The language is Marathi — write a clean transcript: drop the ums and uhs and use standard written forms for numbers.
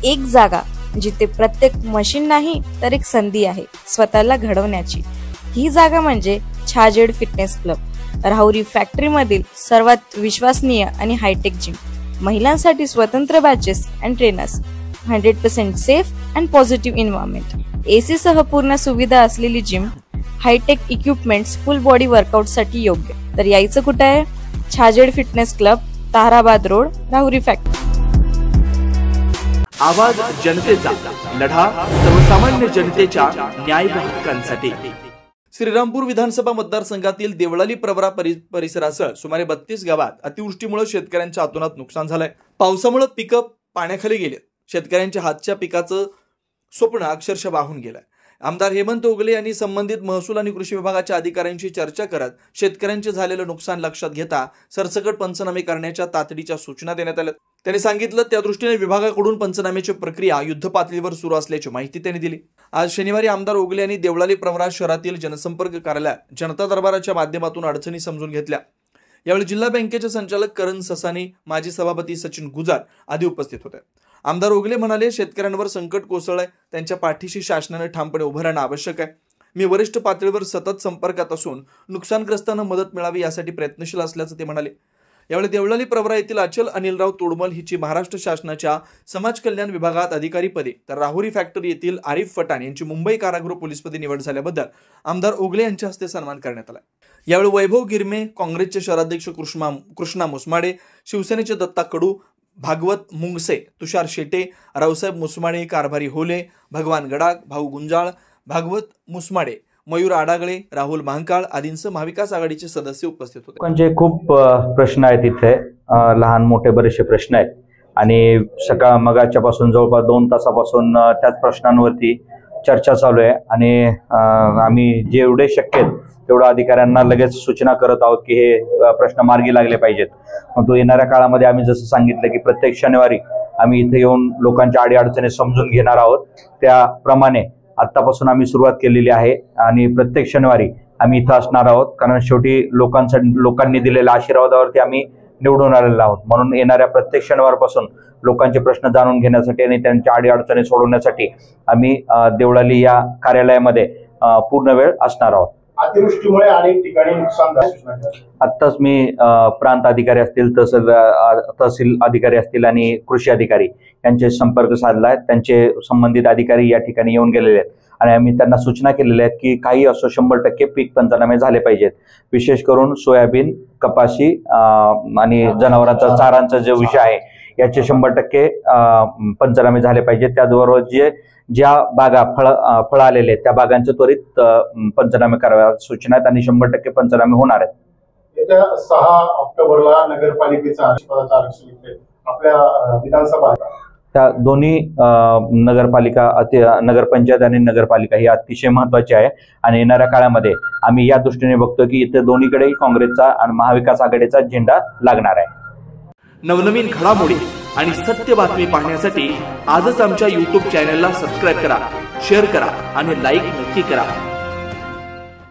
एक जागा जिथे प्रत्येक मशीन नाही तर एक संधी आहे स्वतःला घडवण्याची। ही जागा म्हणजे Chhajed fitness club, Rahuri factory मधील सर्वात विश्वसनीय आणि हायटेक जिम। महिलांसाठी स्वतंत्र batches and trainers, 100% safe and positive environment, AC सह पूर्ण सुविधा असलेली जिम, hi-tech equipments, full body workout साठी योग्य। तर यायचं कुठे आहे? Chhajed fitness club, Tarabad road, Rahuri factory. आवाज जनतेचा, लढा सर्वसामान्य जनतेच्या न्याय व हक्कांसाठी। श्रीरामपूर विधानसभा मतदारसंघातील देवळाली प्रवरा परिसरासह सुमारे 32 गावात अतिवृष्टीमुळे शेतकऱ्यांच्या अतोनात नुकसान झालंय। पावसामुळे पिकं पाण्याखाली गेले, शेतकऱ्यांच्या हातच्या पिकाचं स्वप्न अक्षरशः वाहून गेलंय। आमदार हेमंत ओगले यांनी संबंधित महसूल आणि कृषी विभागाच्या अधिकाऱ्यांशी चर्चा करत शेतकऱ्यांचे झालेलं नुकसान लक्षात घेता सरसकट पंचनामे करण्याच्या तातडीच्या सूचना देण्यात आल्या। त्यांनी सांगितलं त्या दृष्टीने विभागाकडून पंचनाम्याची प्रक्रिया युद्धपातळीवर सुरू असल्याची माहिती त्यांनी दिली। आज शनिवारी आमदार ओगले यांनी देवळाली प्रवरा शहरातील जनसंपर्क कार्यालयात जनता दरबाराच्या माध्यमातून अडचणी समजून घेतल्या। यावेळी जिल्हा बँकेचे संचालक करण ससानी, माजी सभापती सचिन गुजार आदी उपस्थित होते। आमदार ओगले म्हणाले, शेतकऱ्यांवर संकट कोसळलंय, त्यांच्या पाठीशी शासनाने ठामपणे उभं राहणं आवश्यक आहे। मी वरिष्ठ पातळीवर सतत संपर्कात असून नुकसानग्रस्तांना मदत मिळावी यासाठी प्रयत्नशील असल्याचं ते म्हणाले। यावेळी देवळाली प्रवरा येथील अचल अनिलराव तोडमल हिची महाराष्ट्र शासनाच्या समाज कल्याण विभागात अधिकारीपदी तर राहुरी फॅक्टरी येथील आरिफ पठाण यांची मुंबई कारागृह पोलीसपदी निवड झाल्याबद्दल आमदार ओगले यांच्या हस्ते सन्मान करण्यात आला। यावेळी वैभव गिरमे, काँग्रेसचे शहराध्यक्ष कृष्णा मुसमाडे, शिवसेनेचे दत्ता कडू, भागवत मुंगसे, तुषार शेटे, रावसाहेब मुसमाडे, कारभारी होले, भगवान गडाग, भाऊ गुंजाळ, भागवत मुसमाडे, मयूर आडागळे, राहुल महांकाळ आदींसह महाविकास आघाडीचे सदस्य उपस्थित होते। म्हणजे खूप प्रश्न आहेत इथे, लहान मोठे बरेचसे प्रश्न आहेत आणि मगाच्या पासून जवळपास 2 तासापासून त्याच प्रश्नांवरती चर्चा चालू आहे आणि आम्ही जेवढे शक्य तेवढं अधिकाऱ्यांना लगेच सूचना करत आहोत की हे प्रश्न मार्गी लागले पाहिजेत। मग तो येणाऱ्या काळामध्ये आम्ही जसं सांगितलं की प्रत्येक शनिवारी आम्ही इथे येऊन लोकांच्या अडीअडचणी समजून घेणार आहोत, त्याप्रमाणे आतापासून आम्ही सुरुवात केलेली आहे आणि प्रत्येक शनिवारी आम्ही इथं असणार आहोत। कारण शेवटी लोकांनी दिलेल्या आशीर्वादावरती आम्ही निवडून आलेलो आहोत, म्हणून येणाऱ्या प्रत्येक शनिवारपासून लोकांचे प्रश्न जाणून घेण्यासाठी आणि त्यांच्या अडीअडचणी सोडवण्यासाठी आम्ही देवळाली या कार्यालयामध्ये पूर्ण वेळ असणार आहोत। अतिवृष्टीमुळे अनेक ठिकाणी नुकसान झाले। आत्ताच मी प्रांत अधिकारी असतील, तहसील अधिकारी असतील आणि कृषी अधिकारी यांचे संपर्क साधला आहे। त्यांचे संबंधित अधिकारी या ठिकाणी येऊन गेलेले आहेत आणि आम्ही त्यांना सूचना केलेल्या आहेत की काही असो 100% पीक पंचनामे झाले पाहिजेत। विशेष करून सोयाबीन, कपाशी आणि जनावरांचा चारांचा जो विषय आहे याचे 100% पंचनामे झाले पाहिजेत। त्याचबरोबर ज्या बागा फळ आलेले आहेत त्या बागांचे त्वरित पंचनामे कराव्या सूचना आहेत आणि 100% पंचनामे होणार आहेत। येत्या 6 ऑक्टोबरला नगरपालिकेचा आरक्षण आपल्या विधानसभा, त्या दोन्ही नगरपंचायत आणि नगरपालिका ही अतिशय महत्वाची आहे आणि येणाऱ्या काळामध्ये आम्ही या दृष्टीने बघतो की इथे दोन्हीकडे काँग्रेसचा आणि महाविकास आघाडीचा झेंडा लागणार आहे। नवनवीन घडामोडी आणि सत्य बातमी पाहण्यासाठी आजच आमच्या YouTube चॅनलला सबस्क्राईब करा, शेअर करा आणि लाईक नक्की करा।